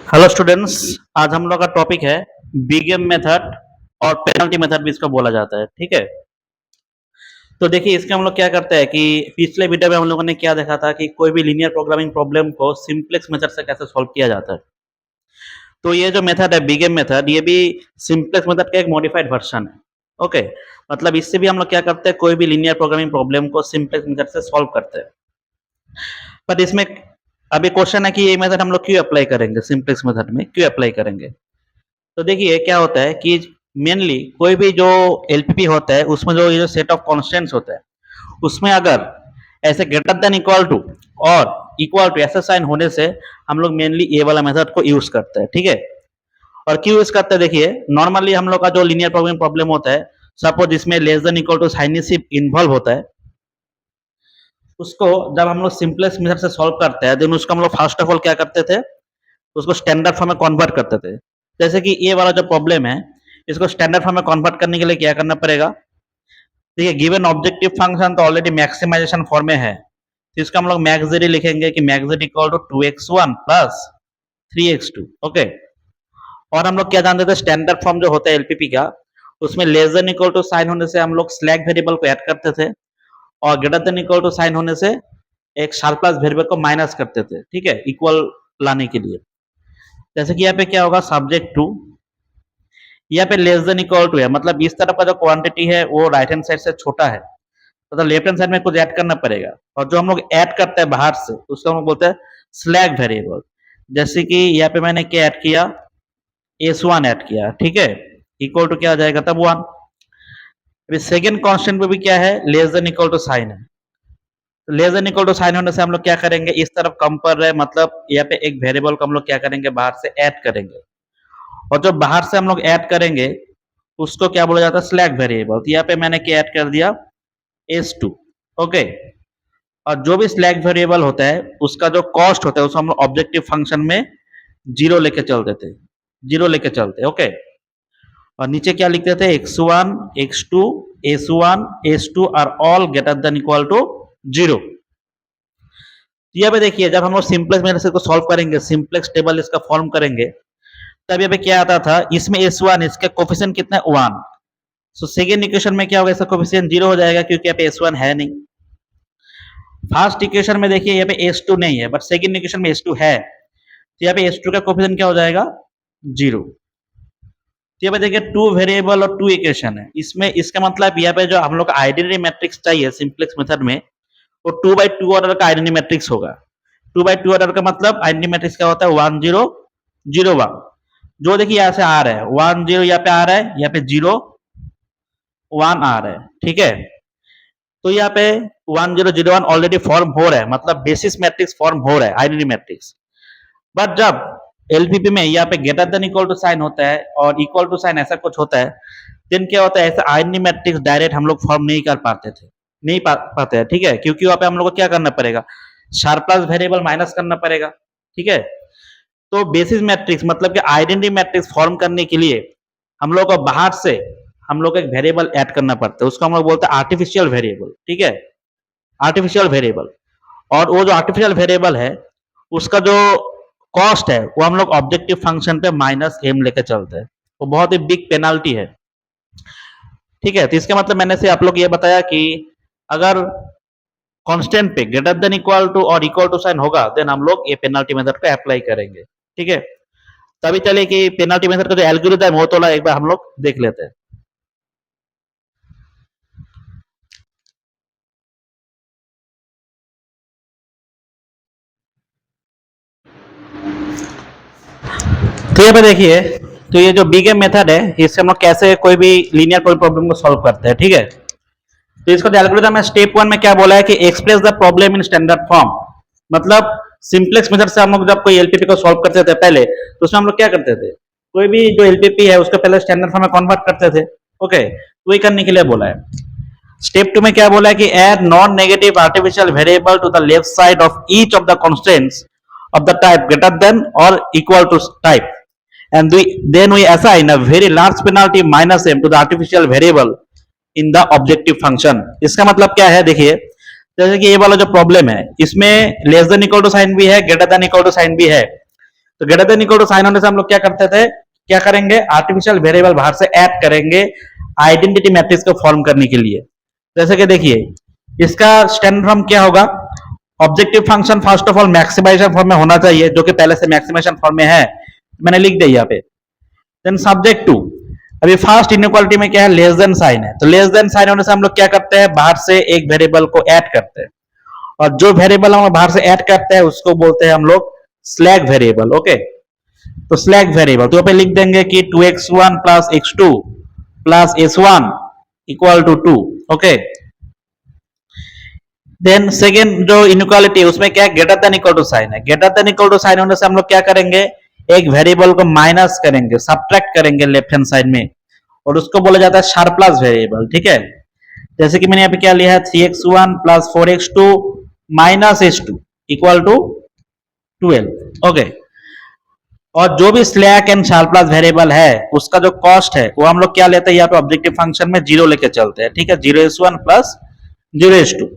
Hello students. आज हम लोग का टॉपिक है बिग गेम मेथड और पेनल्टी मेथड भी इसको बोला जाता है। ठीक है, तो देखिए इसके हम लोग क्या करते हैं कि पिछले वीडियो में हम लोगों ने क्या देखा था कि कोई भी लीनियर प्रोग्रामिंग प्रॉब्लम को सिंपलेक्स मेथड से कैसे सॉल्व किया जाता है। तो ये जो मेथड है बिग गेम मेथड, ये भी सिंपलेक्स मेथड का एक मॉडिफाइड वर्जन है। ओके, मतलब इससे भी हम लोग क्या करते हैं, कोई भी लीनियर प्रोग्रामिंग प्रॉब्लम को सिंपलेक्स मेथड से सॉल्व करते हैं। बट इसमें अभी क्वेश्चन है कि ये मेथड हम लोग क्यों अप्लाई करेंगे, सिंपलेक्स मेथड में क्यों अप्लाई करेंगे। तो देखिए क्या होता है कि मेनली कोई भी जो एलपीपी होता है उसमें जो ये जो सेट ऑफ कॉन्स्टेंट्स होता है उसमें अगर ऐसे ग्रेटर देन इक्वल टू और इक्वल टू ऐसा साइन होने से हम लोग मेनली ये वाला मेथड को यूज करते हैं। ठीक है, और क्यों यूज करते हैं, देखिए नॉर्मली हम लोग का जो लीनियर प्रोग्रामिंग प्रॉब्लम होता है, सपोज इसमें लेस देन इक्वल टू साइनशिप इन्वॉल्व होता है, उसको जब हम लोग सिंपलेस्ट मेथड से सॉल्व करते हैं देन उसको हम लोग फर्स्ट ऑफ ऑल क्या करते थे, उसको स्टैंडर्ड फॉर्म में कन्वर्ट करते थे। जैसे कि ये वाला जो प्रॉब्लम है इसको स्टैंडर्ड फॉर्म में कन्वर्ट करने के लिए क्या करना पड़ेगा, देखिए गिवन ऑब्जेक्टिव फंक्शन तो ऑलरेडी मैक्सिमाइजेशन फॉर्म में है, तो इसका हम लोग मैक्स जेड लिखेंगे कि max Z equal to 2x1 plus 3x2। Okay, और हम लोग क्या जानते थे, स्टैंडर्ड फॉर्म जो होता है एलपीपी का उसमें less than equal to sign होने से हम लोग स्लैक वेरिएबल को ऐड करते थे और greater than equal to sign होने से एक शार्प प्लस वेरिएबल को माइनस करते थे। ठीक है, इक्वल लाने के लिए। जैसे कि यहाँ पे क्या होगा, सब्जेक्ट टू, यहाँ पे लेस देन इक्वल टू है, मतलब इस तरफ का जो क्वांटिटी है वो राइट हैंड साइड से छोटा है, तो लेफ्ट हैंड साइड में कुछ ऐड करना पड़ेगा, और जो हम लोग ऐड करते हैं बाहर से उसको हम लोग बोलते हैं स्लैक वेरिएबल। जैसे कि यहाँ पे मैंने क्या ऐड किया, s1 ऐड किया। ठीक है, इक्वल टू क्या आ जाएगा तब 1। अभी सेकेंड कॉन्स्टेंट पे भी क्या है, less than equal to sign है, less than equal to sign होने से हम लोग क्या करेंगे, इस तरफ कम पर रहे, मतलब यहाँ पे एक वेरिएबल को हम लोग क्या करेंगे, बाहर से ऐड करेंगे, और जो बाहर से हम लोग ऐड करेंगे उसको क्या बोला जाता है, स्लैक वेरिएबल। तो यहाँ पे मैंने क्या ऐड कर दिया, s2। ओके, और जो भी स्लैक वेरिएबल होता है उसका जो कॉस्ट होता है उसको हम लोग ऑब्जेक्टिव फंक्शन में जीरो लेके चलते थे, जीरो लेके चलते। ओके, और नीचे क्या लिखते थे, x1 x2 s1 s2 are all greater than equal to 0। यहाँ पे देखिए जब हम लोग सिंपलेक्स मेथड को सॉल्व करेंगे, सिंपलेक्स टेबल इसका फॉर्म करेंगे, तब यहाँ पे क्या आता था, इसमें s1 इसका कोफिशिएंट कितना है 1, सो सेकेंड इक्वेशन में क्या होगा, इसका कोफिशिएंट 0 हो जाएगा क्योंकि यहाँ पे s1 है नहीं। फर्स्ट इक्वेशन में देखिए यहाँ पे s2 नहीं है, बट सेकेंड इक्वेशन में s2 है, तो यहाँ पे s2 का कोफिशिएंट क्या हो जाएगा, 0। तो यहाँ पे देखिए टू वेरिएबल और टू इक्वेशन है, इसमें इसका मतलब यहाँ पे जो हम लोग आइडेंटिटी मैट्रिक्स चाहिए सिंपलेक्स मेथड में वो 2x2 ऑर्डर का आइडेंटिटी मैट्रिक्स होगा। 2x2 ऑर्डर का मतलब आइडेंटिटी मैट्रिक्स क्या होता है, 1 0 0 1। जो देखिए यहाँ से आ रहा है 1 0, यहाँ पे आ रहा है, यहाँ पे 0 1 आ रहा है। ठीक है, तो यहाँ पे 1 0 0 1 ऑलरेडी फॉर्म हो रहा है, मतलब बेसिस मैट्रिक्स फॉर्म हो रहा है, आइडेंटिटी मैट्रिक्स। बट जब एलपीपी में यहाँ पे greater than equal to sign होता है और इक्वल टू साइन ऐसा कुछ होता है, देन क्या होता है, ऐसा आइडेंटिटी मैट्रिक्स डायरेक्ट हम लोग फॉर्म नहीं कर पाते थे, नहीं पाते हैं। ठीक है, क्योंकि वहां पे हम लोग को क्या करना पड़ेगा, शार्प प्लस वेरिएबल माइनस करना पड़ेगा। ठीक है, तो बेसिस मैट्रिक्स मतलब कि आइडेंटिटी मैट्रिक्स फॉर्म करने के लिए हम लोग को बाहर से हम लोग एक वेरिएबल ऐड करना पड़ता है, उसको हम लोग बोलते हैं आर्टिफिशियल वेरिएबल। ठीक है, आर्टिफिशियल वेरिएबल, और वो जो आर्टिफिशियल वेरिएबल है उसका जो कॉस्ट है वो हम लोग ऑब्जेक्टिव फंक्शन पे माइनस m लेके चलते हैं, वो बहुत ही बिग पेनाल्टी है। ठीक है, तो इसका मतलब मैंने से आप लोग ये बताया कि अगर कांस्टेंट पे ग्रेटर देन इक्वल टू और इक्वल टू साइन होगा देन हम लोग ये पेनल्टी मेथड को अप्लाई करेंगे। ठीक है, तभी चलिए कि पेनल्टी मेथड का जो एल्गोरिथम है वो तो एक बार हम लोग देख लेते हैं। तो यहाँ पे देखिए, तो ये जो बिग एम मेथड है इससे हम लोग कैसे कोई भी लीनियर कोई प्रॉब्लम को सॉल्व करते हैं। ठीक है, तो इसको एल्गोरिथम में स्टेप 1 में क्या बोला है कि express the problem in standard form, मतलब सिंपलेक्स मेथड से हम लोग जब कोई एलपीपी को सॉल्व करते थे पहले, तो उसमें हम लोग क्या करते थे, कोई भी जो एलपीपी है उसको पहले स्टैंडर्ड फॉर्म में कन्वर्ट करते थे। ओके, तो वही करने के लिए बोला है। स्टेप 2 में क्या बोला है कि add non negative artificial variable to the left side of each of the constants of the type greater than or equal to type, and then we assign a very large penalty minus m to the artificial variable in the objective function। इसका मतलब क्या है, देखिए जैसे कि ये वाला जो प्रॉब्लम है, इसमें less than equal to sign भी है, greater than equal to sign भी है। तो greater than equal to sign होने से हम लोग क्या करते थे, क्या करेंगे, आर्टिफिशियल वेरिएबल बाहर से ऐड करेंगे आइडेंटिटी मैट्रिक्स को फॉर्म करने के लिए। जैसे कि देखिए, इसका स्टैंडर्ड फॉर्म क्या होगा, objective function first of all maximisation form में होना चाहिए, जो कि पहले से मैक्सिमाइजेशन फॉर्म में है, मैंने लिख दिया यहाँ पे। देन सब्जेक्ट टू, अभी फर्स्ट इनइक्वालिटी में क्या है, लेस देन साइन है, तो लेस देन साइन होने से हम लोग क्या करते हैं, बाहर से एक वेरिएबल को ऐड करते हैं, और जो वेरिएबल हम बाहर से ऐड करते हैं उसको बोलते हैं हम लोग स्लैग वेरिएबल। ओके, तो स्लैग वेरिएबल तो यहाँ पे लिख देंगे कि 2x1 plus x2 plus s1 equal to 2। Okay, then second जो इनइक्वालिटी है उसमें क्या है, greater than equal to sign है। Greater than equal to sign होने से हम लोग क्या करेंगे, एक वेरिएबल को माइनस करेंगे, सब्ट्रैक्ट करेंगे लेफ्ट हैंड साइड में, और उसको बोला जाता है सरप्लस वेरिएबल। ठीक है, जैसे कि मैंने यहाँ पे क्या लिया है, 3x1 plus 4x2 minus s2 equal to 12। Okay, और जो भी स्लैक एंड सरप्लस वेरिएबल है उसका जो कॉस्ट है वो हम लोग क्या लेते हैं, यहाँ पे ऑब्जेक्टिव फंक्शन में 0 लेके चलते हैं। ठीक है, 0s1 प्लस 0s2।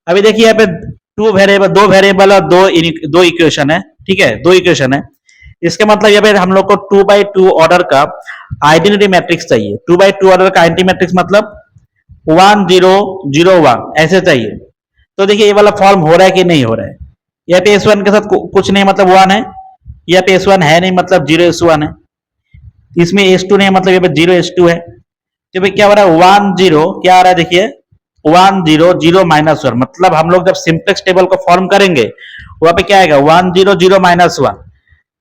अभी देखिए यहाँ पे दो वेरिएबल और दो इक्वेशन है। ठीक है, दो इक्वेशन है, इसके मतलब यहाँ पे हम लोग को 2x2 ऑर्डर का आइडेंटिटी मैट्रिक्स चाहिए। 2x2 ऑर्डर का आइडेंटिटी मैट्रिक्स मतलब 1 0 0 1 ऐसे चाहिए। तो देखिए ये वाला फॉर्म हो रहा है कि नहीं हो रहा है, यहाँ पे s1 के साथ कुछ नहीं मतलब 1 है, यहाँ पे s1 है नहीं मतलब 0s1 है, इसमें s2 नहीं मतलब यहाँ पे 0s2 है। तो भाई क्या हो रहा है, 1 0 क्या आ रहा है, देखिए 1 0 0 माइनस 1, मतलब हम लोग जब सिंप्लेक्स टेबल को फॉर्म करेंगे वहां पे क्या आएगा, 1 0 0 माइनस 1।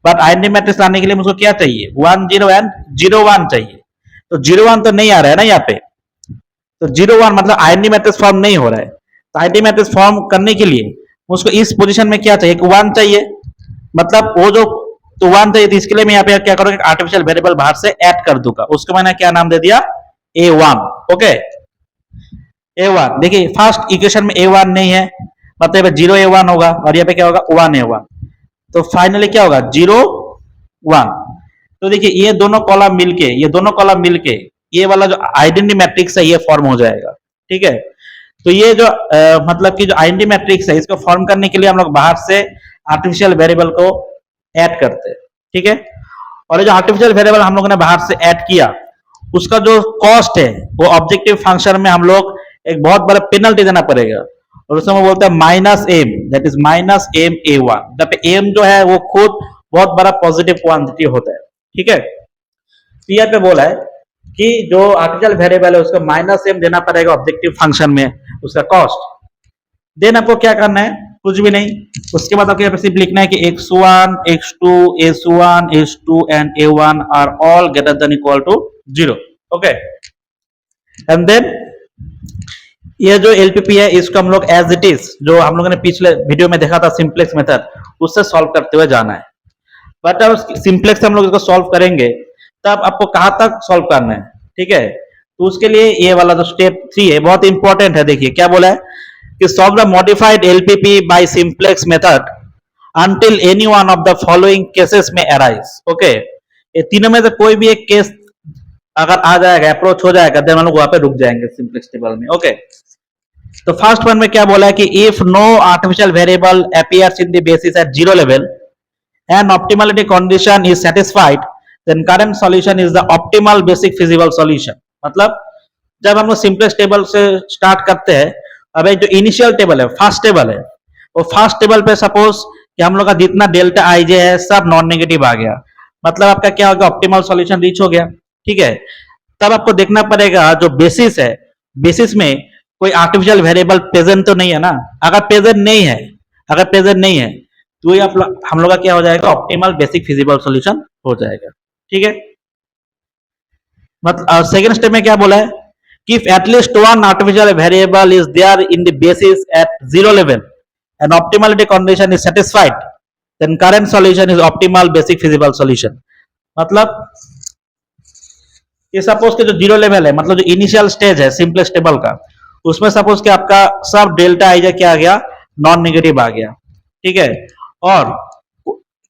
बट आइडेंटिटी मैट्रिक्स लाने के लिए मुझको क्या चाहिए, 1 0 एंड 0 1 चाहिए। तो 0 1 तो नहीं आ रहा है ना यहाँ पे, तो 0 1 मतलब आइडेंटिटी मैट्रिक्स फॉर्म नहीं हो रहा है। तो आइडेंटिटी मैट्रिक्स फॉर्म करने के लिए मुझको इस पोजीशन में क्या चाहिए, 1 चाहिए, मतलब वो जो तो 1 चाहिए, तो इसके लिए मैं यहाँ पे क्या करूंगा, आर्टिफिशियल वेरिएबल बाहर से ऐड कर दूंगा, उसको मैंने क्या नाम दे दिया, a1। ओके, a1 देखिए फर्स्ट इक्वेशन में a1 नहीं है, मतलब 0 a1 होगा, और यहाँ पे क्या होगा 1 a1, तो फाइनली क्या होगा 0 1। तो देखिए ये दोनों कॉलम मिलके ये वाला जो आइडेंटिटी मैट्रिक्स है ये फॉर्म हो जाएगा। ठीक है, तो ये जो मतलब कि जो आइडेंटिटी मैट्रिक्स है इसको फॉर्म करने के लिए हम लोग बाहर से आर्टिफिशियल वेरिएबल को ऐड करते हैं। ठीक है, और ये जो आर्टिफिशियल वेरिएबल हम लोगों ने बाहर से ऐड किया उसका जो कॉस्ट है वो ऑब्जेक्टिव फंक्शन में हम लोग एक बहुत बड़ा पेनल्टी देना पड़ेगा, और उसमें वो बोलते हैं minus M, that is minus M a1। जब एम जो है वो खुद बहुत बड़ा पॉजिटिव क्वांटिटी होता है। ठीक है, तो यहाँ पे बोला है कि जो आर्टिफिशियल वेरिएबल है उसको माइनस एम देना पड़ेगा ऑब्जेक्टिव फंक्शन में, उसका कॉस्ट। देन आपको क्या करना है, कुछ भी नहीं, उसके बाद आपको यहाँ पे सिर्फ लिखना है कि x1 x2 s1 s2 and a1 are all greater than equal to 0। Okay, and then ये जो एलपीपी है इसको हम लोग एज इट इज, जो हम लोगों ने पिछले वीडियो में देखा था सिंप्लेक्स मेथड, उससे सॉल्व करते हुए जाना है। बट अब सिंप्लेक्स से हम लोग इसको सॉल्व करेंगे तब आपको कहां तक सॉल्व करना है। ठीक है, तो उसके लिए ये वाला जो स्टेप 3 है बहुत इंपॉर्टेंट है। देखिए क्या बोला है कि solve the modified LPP by simplex method until any one of the following cases में arise। ओके, ये तीनों में से कोई भी एक केस अगर आ जाएगा, अप्रोच हो जाएगा, देन हम लोग वहां पे रुक जाएंगे सिंप्लेक्स टेबल में। ओके, तो फर्स्ट वन में क्या बोला है कि if no artificial variable appears in the basis at 0 level and optimality condition is satisfied then current solution is the optimal basic feasible solution. मतलब जब हम लोग सिंप्लेक्स टेबल से स्टार्ट करते हैं, अब जो इनिशियल टेबल है, फर्स्ट टेबल है, वो फर्स्ट टेबल पे सपोज कि हम लोग का जितना डेल्टा आई जे है सब नॉन नेगेटिव आ गया, मतलब आपका क्या होगा, ऑप्टिमल सॉल्यूशन रीच हो गया। ठीक है, तब आपको देखना पड़ेगा जो बेसिस है, बेसिस में कोई आर्टिफिशियल वेरिएबल प्रेजेंट तो नहीं है ना। अगर प्रेजेंट नहीं है तो ये हम लोग का क्या हो जाएगा, ऑप्टिमल बेसिक फिजिबल सॉल्यूशन हो जाएगा। ठीक है, मतलब सेकंड स्टेप में क्या बोला है कि if at least one artificial variable is there in the basis at 0 level and optimality condition is satisfied then current solution is optimal basic feasible solution। मतलब ये सपोज के जो 0 लेवल है, मतलब जो इनिशियल स्टेज है सिंपलेक्स टेबल का, उसमें सपोज कि आपका सब डेल्टा आई क्या आ गया, नॉन नेगेटिव आ गया। ठीक है, और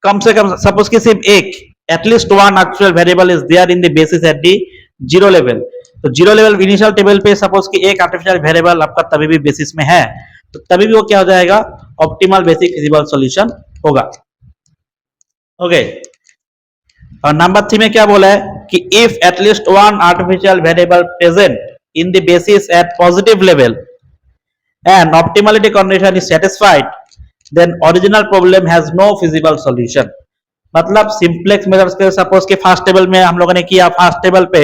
कम से कम सपोज कि सिर्फ एक at least one artificial variable is there in the basis at the 0 level. तो 0 लेवल इनिशियल टेबल पे सपोज कि एक आर्टिफिशियल वेरिएबल आपका तभी भी बेसिस में है, तो तभी भी वो क्या हो जाएगा, ऑप्टिमल बेसिक फिजिबल सॉल्यूशन होगा। ओके, और नंबर 3 में क्या बोला है कि if at least one artificial variable present in the basis at positive level and optimality condition is satisfied, then original problem has no feasible solution। मतलब सिंप्लेक्स मेथड्स के suppose के फास्ट टेबल में हम लोगों ने किया, फास्ट टेबल पे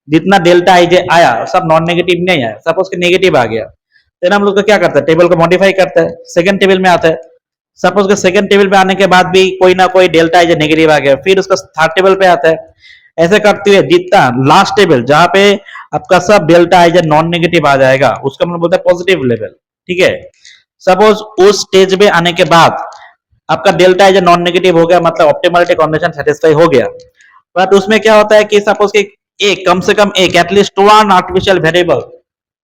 जितना डेल्टा आई जे आया सब नॉन नेगेटिव नहीं आया, सपोज के नेगेटिव आ गया, तो हम लोग तो क्या करते हैं, टेबल को मॉडिफाई करते हैं, सेकंड टेबल में आते हैं। सपोज के सेकंड टेबल पे आने के बाद भी कोई ना कोई डेल्टा आई जे नेगेटिव आ गया, फिर उसका थर्ड टेबल पे आता है। ऐसे करते हुए जितना लास्ट टेबल जहां पे आपका सब delta I J non negative आ जाएगा उसका मतलब बोलते हैं पॉजिटिव लेवल। ठीक है, सपोज उस स्टेज पे आने के बाद आपका delta I J non negative हो गया, मतलब ऑप्टिमलिटी कंडीशन सेटिस्फाई हो गया। बट उसमें क्या होता है कि सपोज कि एक कम से कम एक एटलीस्ट वन आर्टिफिशियल वेरिएबल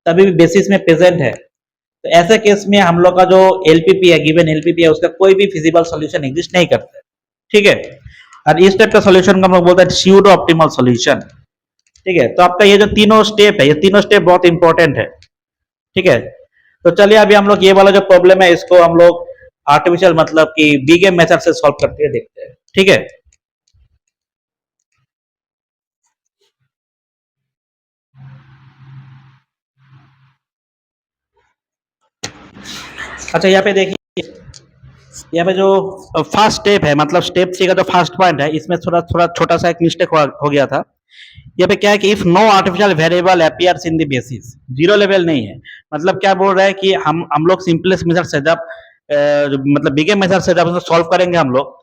तभी भी बेसिस में प्रेजेंट है, तो ऐसे केस में हम लोग का जो एलपीपी है, गिवन एलपीपी है, उसका कोई भी फिजिबल सॉल्यूशन एग्जिस्ट नहीं करता है। ठीक है, और इस टाइप का सॉल्यूशन को हम लोग बोलते हैं स्यूडो ऑप्टिमल सॉल्यूशन। ठीक है, तो आपका ये जो तीनों स्टेप है, ये तीनों स्टेप बहुत इंपॉर्टेंट है। ठीक है, तो चलिए अभी हम लोग ये वाला जो प्रॉब्लम है इसको हम लोग आर्टिफिशियल मतलब कि बीगेम मेथड से सॉल्व करते हुए देखते हैं। ठीक है, अच्छा यहाँ पे देखिए, यहाँ पे जो फर्स्ट स्टेप है मतलब स्टेप 3 का जो फर्स्ट पॉइंट है, इसमें थोड़ा थोड़ा छोटा सा एक मिस्टेक हो गया था। यहाँ पे क्या है कि if no artificial variable appears in the basis, zero level नहीं है, मतलब क्या बोल रहा है कि हम लोग सिंपलेस्ट मेथड से जब मतलब बिगेम मेथड से जब सॉल्व करेंगे हम लोग,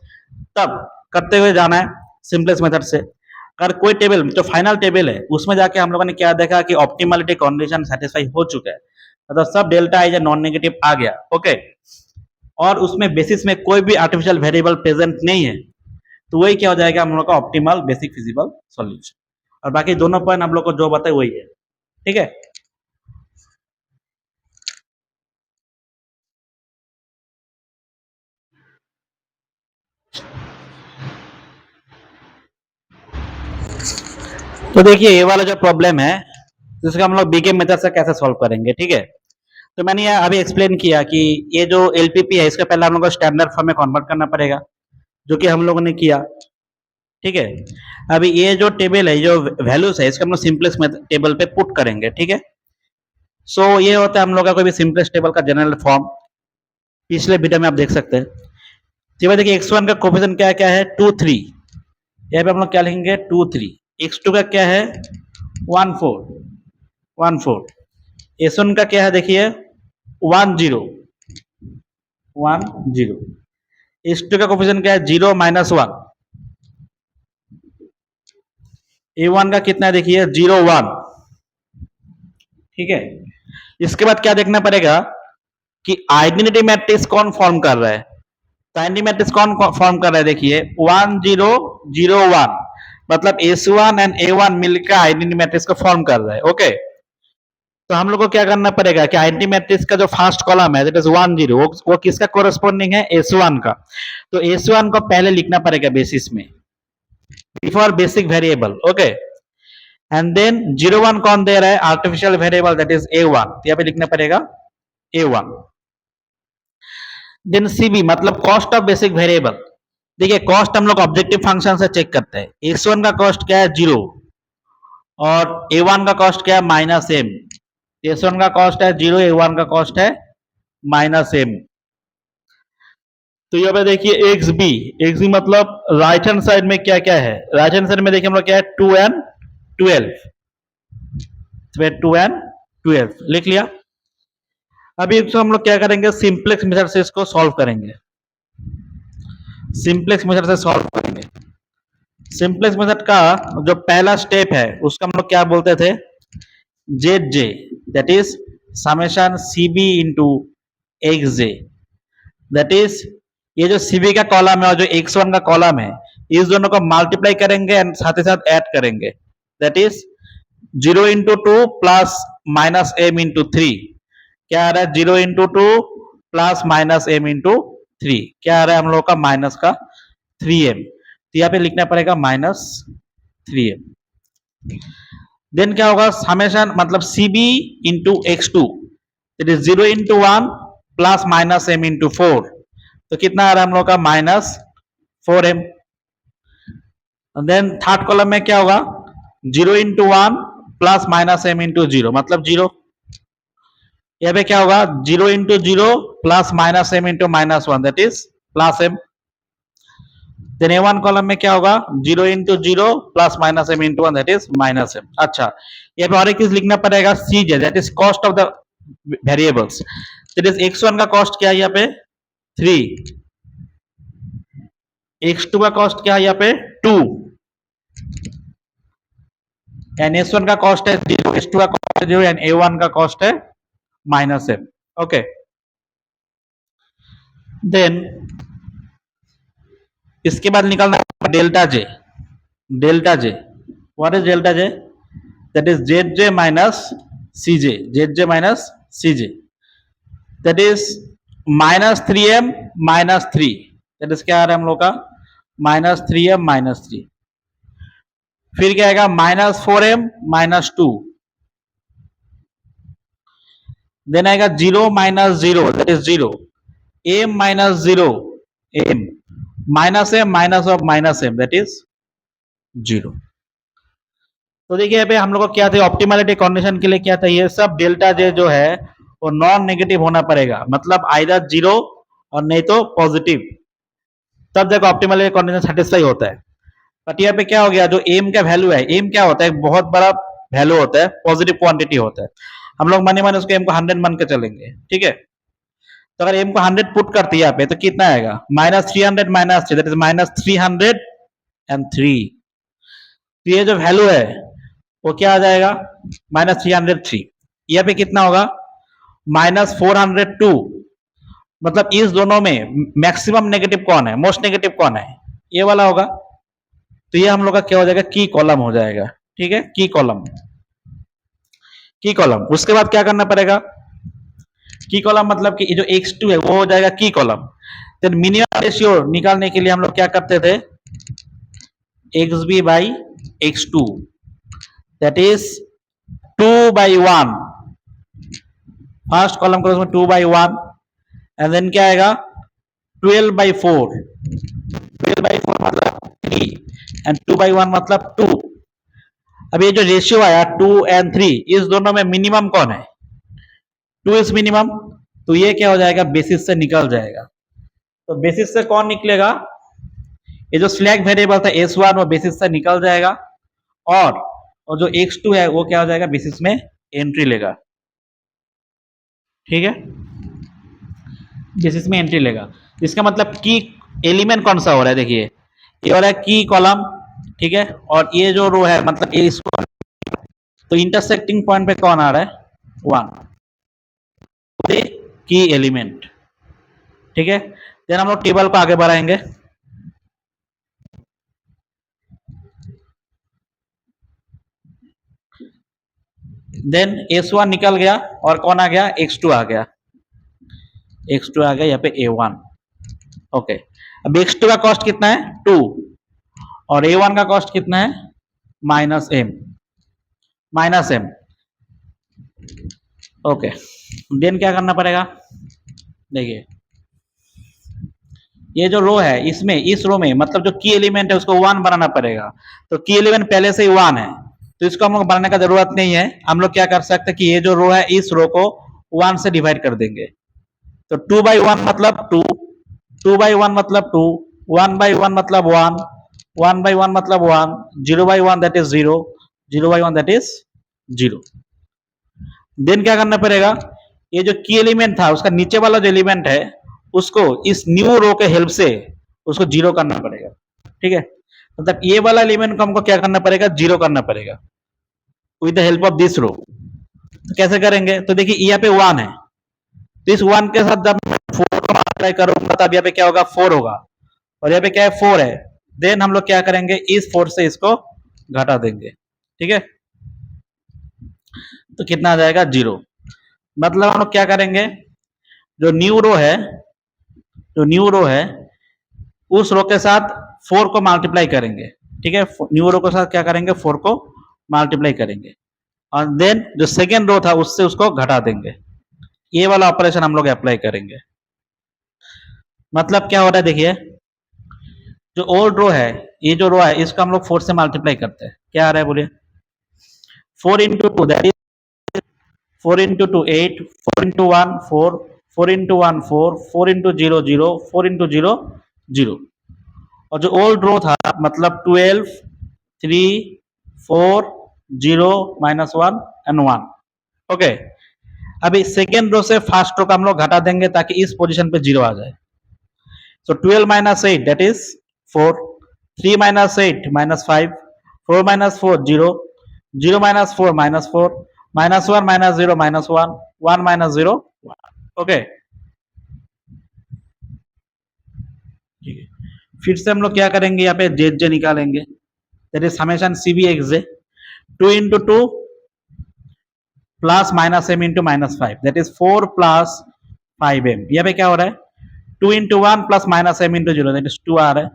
तब करते हुए जाना है सिंपलेस्ट मेथड से। अगर कोई टेबल जो फाइनल टेबल है उसमें जाके हम लोगों ने क्या देखा कि ऑप्टिमलिटी कंडीशन सेटिस्फाई हो चुका है, मतलब सब डेल्टा आई नॉन नेगेटिव आ गया। ओके, और उसमें बेसिस में कोई भी आर्टिफिशियल वेरिएबल प्रेजेंट नहीं है, तो वही क्या हो जाएगा हम लोग का ऑप्टिमल बेसिक फिजिबल सॉल्यूशन। और बाकी दोनों पॉइंट हम लोग को जो बताए वही है। ठीक है, तो देखिए ये वाला जो प्रॉब्लम है जिसका हम लोग बीके मेथड से कैसे सॉल्व करेंगे। ठीक है, तो मैंने ये अभी एक्सप्लेन किया कि ये जो एलपीपी है इसका पहले हम लोग को स्टैंडर्ड फॉर्म में कन्वर्ट करना पड़ेगा, जो कि हम लोगों ने किया। ठीक है, अभी ये जो टेबल है, जो वैल्यूज है, इसका हम लोग सिंपलेस्ट टेबल पे पुट करेंगे। ठीक है, सो ये होता है हम लोग का कोई भी सिंपलेस्ट टेबल का जनरल फॉर्म, पिछले वीडियो में आप देख सकते हैं। तो देखिए x1 का कोफिशिएंट क्या क्या है, 2 3, यहाँ पे हम लोग क्या लिखेंगे 2 3। x2 का क्या है 1 4 1 4। s1 का क्या है देखिए 1 0 1 0। s2 का कोफिशिएंट क्या है 0 -1। a1 का कितना है देखिए 0 1। ठीक है, इसके बाद क्या देखना पड़ेगा कि आइडेंटिटी मैट्रिक्स कौन फॉर्म कर रहा है, तो आइडेंटिटी मैट्रिक्स कौन फॉर्म कर रहा है देखिए 1 0 0 1, मतलब S1 एंड A1 मिलकर आइडेंटिटी मैट्रिक्स को फॉर्म कर रहा है। ओके, तो हम लोग को क्या करना पड़ेगा कि आइडेंटिटी मैट्रिक्स का जो फर्स्ट कॉलम है दैट इज 1 0, वो किसका कोरस्पोंडिंग है S1 का, तो S1 को पहले लिखना पड़ेगा बेसिस में, before basic variable. Okay, and then 0 1 कौन दे रहा है, artificial variable that is A1, तो यहाँ पे लिखना पड़ेगा A1। देन CB मतलब कॉस्ट ऑफ बेसिक वेरिएबल। देखिए कॉस्ट हम लोग ऑब्जेक्टिव फंक्शन से चेक करते हैं, x1 का कॉस्ट क्या है 0 और a1 का कॉस्ट क्या है -m। s1 का कॉस्ट है 0, a1 का कॉस्ट है -m। तो यहाँ पे देखिए xb मतलब राइट हैंड साइड में क्या क्या है, राइट हैंड साइड में देखिए हम लोग क्या है 2n 12, 2n 12 लिख लिया। अभी इसको हम लोग क्या करेंगे, सिंपलेक्स मेथड से इसको सॉल्व करेंगे, सिंपलेक्स मेथड से सॉल्व करेंगे। सिंपलेक्स मेथड का जो पहला स्टेप है उसका हम लोग क्या बोलते थे, Z J, that is summation CB into x J. That is ये जो सीबी का कॉलम है और जो x1 का कॉलम है, इस दोनों को मल्टीप्लाई करेंगे एंड साथ ही साथ ऐड करेंगे। That is 0 into 2 plus -m into 3, क्या आ रहा है 0 इंटू 2 प्लस -m इंटू 3, क्या आ रहा है हम लोग का माइनस का 3m, तो यहाँ पे लिखना पड़ेगा -3m। देन क्या होगा समेशन मतलब CB into x2, that is 0 into 1 plus minus m into 4, तो कितना आ रहा है हम लोग का -4m। देन थर्ड कॉलम में क्या होगा, 0 into 1 plus minus m into 0 मतलब 0। यहाँ पे क्या होगा, 0 into 0 plus minus m into -1 that is plus m। Then A1 column में क्या होगा, 0 into 0 plus minus m into 1 that is -m। अच्छा, यहाँ पे और एक चीज लिखना पड़ेगा, CJ that is cost of the variables. That is x1 का कॉस्ट क्या है यहाँ पे 3, x2 का कॉस्ट क्या है यहाँ पे 2, एंड S1 का कॉस्ट है 0, S2 का कॉस्ट है 0 एंड A1 का कॉस्ट है -m। ओके, देन इसके बाद निकालना delta J. Delta J, what is delta J, that is Z J minus C J, Z J minus C J, that is -3m -3, that is क्या आ रहा है हम लोग का -3m -3। फिर क्या आएगा -4m -2, देन आएगा 0 -0 that is 0, m -0 m -m -m that is 0। तो देखिए यहाँ पे हम लोग को क्या था, ऑप्टिमलिटी कंडीशन के लिए क्या था, ये सब डेल्टा जे जो है वो नॉन नेगेटिव होना पड़ेगा, मतलब आइदर 0 और नहीं तो पॉजिटिव, तब जाकर ऑप्टिमलिटी कंडीशन सेटिस्फाई होता है। बट यहाँ पे क्या हो गया, जो एम का वैल्यू है, एम क्या होता है, बहुत बड़ा वैल्यू होता है, पॉजिटिव क्वांटिटी होता है। हम लोग माने माने उसको एम को 100 मान के चलेंगे, ठीक है। तो अगर एम को 100 पुट करते हैं यहाँ पे तो कितना आएगा, -300 -3 दैट इज -303। तो ये जो वैल्यू है वो क्या आ जाएगा, -303। यहाँ पे कितना होगा, -402। मतलब इस दोनों में मैक्सिमम नेगेटिव कौन है, मोस्ट नेगेटिव कौन है, ये वाला होगा। तो ये हम लोग का क्या हो जाएगा, की कॉलम हो जाएगा, ठीक है, की कॉलम। की कॉलम, उसके बाद क्या करना पड़ेगा, की कॉलम मतलब कि जो x2 है वो हो जाएगा की कॉलम। तो मिनिमम रेशियो निकालने के लिए हम लोग क्या करते थे, xb by x2 that is 2/1, first column को उसमें 2/1 एंड देन क्या आएगा 12/4, 12/4 मतलब 3 एंड 2/1 मतलब 2। अब ये जो रेशियो आया 2 एंड 3, इस दोनों में मिनिमम कौन है, 2 इज मिनिमम, तो ये क्या हो जाएगा, बेसिस से निकल जाएगा। तो बेसिस से कौन निकलेगा, ये जो स्लैग वेरिएबल था S1 वो बेसिस से निकल जाएगा, और जो x2 है वो क्या हो जाएगा, बेसिस में एंट्री लेगा, ठीक है, बेसिस में एंट्री लेगा। इसका मतलब की एलिमेंट कौन सा हो रहा है, देखिए ये हो रहा है की कॉलम, ठीक है, और ये जो रो है मतलब ये इसको, तो इंटरसेक्टिंग पॉइंट पे कौन आ रहा है 1, की एलिमेंट, ठीक है। देन हम लोग टेबल को आगे बढ़ाएंगे। देन S1 निकल गया और कौन आ गया, x2 आ गया, x2 आ गया यहाँ पे A1। ओके, अब x2 का कॉस्ट कितना है 2 और A1 का कॉस्ट कितना है -m। ओके, देन क्या करना पड़ेगा, देखिए ये जो रो है इसमें, इस रो में मतलब जो की एलिमेंट है उसको 1 बनाना पड़ेगा। तो की एलिमेंट पहले से ही 1 है, तो इसको हम लोग बनाने का जरूरत नहीं है। हम लोग क्या कर सकते हैं कि ये जो रो है इस रो को 1 से डिवाइड कर देंगे। तो 2/1 मतलब 2, 2/1 मतलब 2, 1/1 मतलब 1, 1/1 मतलब 1, 0/1 that is 0, 0/1 that is 0। Then क्या करना पड़ेगा, ये जो की एलिमेंट था उसका नीचे वाला जो एलिमेंट है उसको इस न्यू रो के हेल्प से उसको 0 करना पड़ेगा, ठीक है। मतलब ये वाला एलिमेंट को हमको क्या करना पड़ेगा, 0 करना पड़ेगा with the help of this row. तो कैसे करेंगे, तो देखिए यहाँ पे 1 है, तो इस 1 के साथ जब मैं 4 को मल्टीप्लाई करूंगा तब यहाँ पे क्या होगा 4 होगा, और यहाँ पे क्या है 4 है। देन हम लोग क्या करेंगे, इस 4 से इसको घटा देंगे, ठीक है। तो कितना आ जाएगा 0। मतलब हम लोग क्या करेंगे, जो न्यू रो है, जो न्यू रो है उस रो के साथ 4 को मल्टीप्लाई करेंगे, ठीक है। न्यू रो के साथ क्या करेंगे, 4 को मल्टीप्लाई करेंगे, और देन जो सेकेंड रो था उससे उसको घटा देंगे। ये वाला ऑपरेशन हम लोग अप्लाई करेंगे। मतलब क्या हो रहा है देखिए, जो ओल्ड रो है, ये जो रो है इसको हम लोग 4 से मल्टीप्लाई करते हैं। क्या आ रहा है बोलिए, 4 into two that is 4 into two 8, 4 into 1 4, 4 into 1 4, 4 into 0 0, 4 into 0 0। और जो ओल्ड रो था मतलब 12 3 4 0 -1 एंड 1। ओके, अभी सेकेंड रो से फर्स्ट रो का हम लोग घटा देंगे ताकि इस पोजीशन पे 0 आ जाए। So 12 minus 8 that is 4, 3 minus 8 minus 5, 4 minus 4 0, 0 minus 4 minus 4, minus 1 minus 0 minus 1, 1 minus 0 1। Okay, ठीक है। फिर से हम लोग क्या करेंगे, यहाँ पे जेड जे निकालेंगे, that is summation C B X J 2 into two plus minus M into -5 that is 4 प्लस 5m। यहाँ पे क्या हो रहा है, 2 into 1 plus minus M into 0 that is 2 आ रहा है।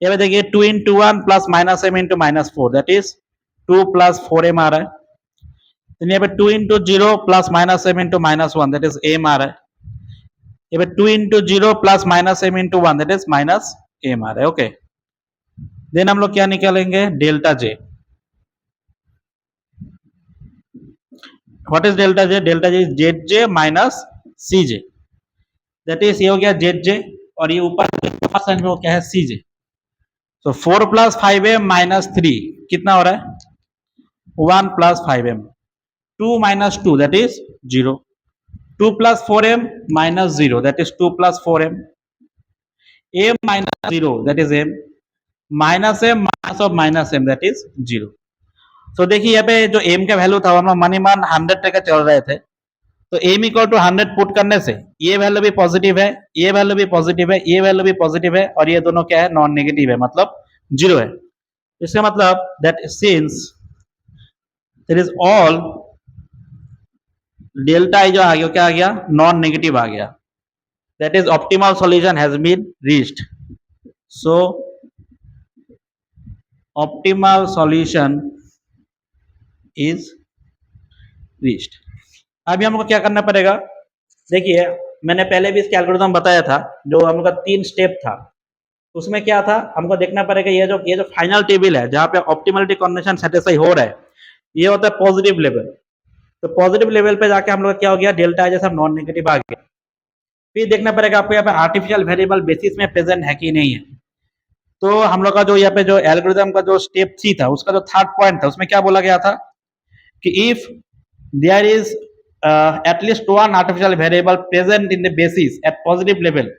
ये पे देखिए 2 into 1 plus minus M into -4 that is 2 plus 4m आ रहा है। तो यहाँ पे 2 into 0 plus minus M into -1 that is m आ रहा है। ये पे 2 into 0 plus minus M into 1 that is -m आ रहा है। ओके, देन हम लोग क्या निकालेंगे, delta J. What is delta J, delta J is Z J minus C J that is, ये हो गया जेड जे और ये ऊपर फर्स्ट लाइन में वो क्या है, सी जे। तो 4 प्लस 5m माइनस 3 कितना हो रहा है, 1 plus 5m, 2 minus 2 that is 0, 2 plus 4m minus 0 that is 2 plus 4m, m minus 0 that is m, minus m minus of minus m that is 0। तो देखिए यहाँ पे जो m का वैल्यू था हम लोग मनी मान 100 टका चल रहे थे, तो m इक्वल टू 100 पुट करने से ये वैल्यू भी पॉजिटिव है, ये वैल्यू भी पॉजिटिव है, ये वैल्यू भी पॉजिटिव है और ये दोनों क्या है, नॉन नेगेटिव है, मतलब 0 है। इसका मतलब that since there is all delta I जो आ गया, क्या आ गया, नॉन नेगेटिव आ गया, that is optimal solution has been reached. So optimal solution is reached. अभी हमको क्या करना पड़ेगा, देखिए मैंने पहले भी इसके एल्गोरिथम बताया था, जो हम लोग का 3 स्टेप था, उसमें क्या था, हमको देखना पड़ेगा ये जो फाइनल टेबल है जहां पे ऑप्टिमलिटी कंडीशन सेटिस्फाई हो रहा है, ये होता है पॉजिटिव लेवल। तो पॉजिटिव लेवल पे जाके हम लोग क्या हो गया, डेल्टा जैसा नॉन नेगेटिव आ गया। फिर देखना पड़ेगा आपको यहाँ पे आर्टिफिशियल वेरिएबल बेसिस में प्रेजेंट है कि नहीं है। तो हम लोग का जो यहाँ पे जो एल्गोरिथम का जो स्टेप 3 था, उसका जो थर्ड पॉइंट था, उसमें क्या बोला गया था कि if there is at least one artificial variable present in the basis at positive level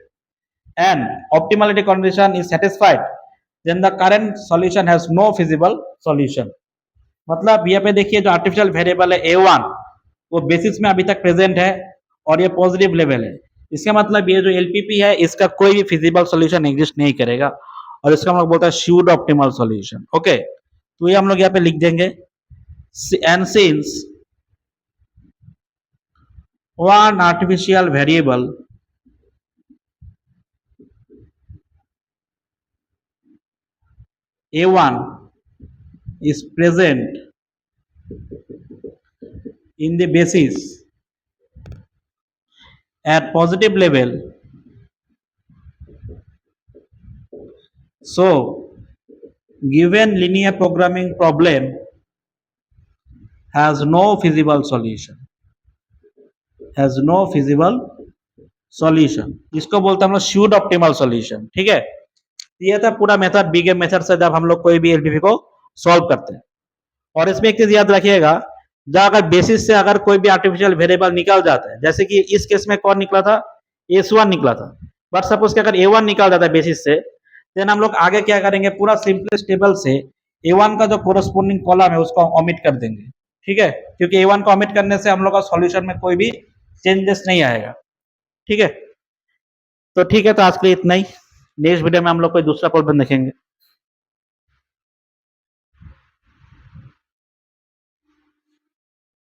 and optimality condition is satisfied, then the current solution has no feasible solution। मतलब यहाँ पे देखिए जो आर्टिफिशियल वेरिएबल है a1 वो basis में अभी तक प्रेजेंट है और ये पॉजिटिव लेवल है, इसका मतलब ये जो एलपीपी है इसका कोई भी फिजिबल सॉल्यूशन एग्जिस्ट नहीं करेगा और इसका हम लोग बोलता है स्यूडो ऑप्टिमल सॉल्यूशन। ओके, तो ये हम लोग यहाँ पे लिख देंगे, and since one artificial variable a1 is present in the basis at positive level, so given linear programming problem has no feasible solution, has no feasible solution। इसको बोलते हैं हम लोग स्यूड ऑप्टिमल सॉल्यूशन। ठीक है, ये था पूरा मेथड, बी गेम मेथड से जब हम लोग कोई भी एलपीपी को सॉल्व करते हैं। और इसमें एक चीज याद रखिएगा, जब अगर बेसिस से अगर कोई भी आर्टिफिशियल वेरिएबल निकल जाता है, जैसे कि इस केस में कौन निकला था, s1 निकला था, बट सपोज कि अगर a1 निकल जाता है बेसिस से, देन हम लोग आगे क्या करेंगे, पूरा सिंपलेस्ट टेबल से a1 का जो कोरस्पोंडिंग कॉलम है उसको ओमिट कर देंगे। ठीक है, क्योंकि a1 को ओमिट करने से हम लोग का सॉल्यूशन में कोई भी चेंजेस नहीं आएगा। ठीक है, तो ठीक है, तो आज के लिए इतना ही। नेक्स्ट वीडियो में हम लोग कोई दूसरा प्रॉब्लम देखेंगे।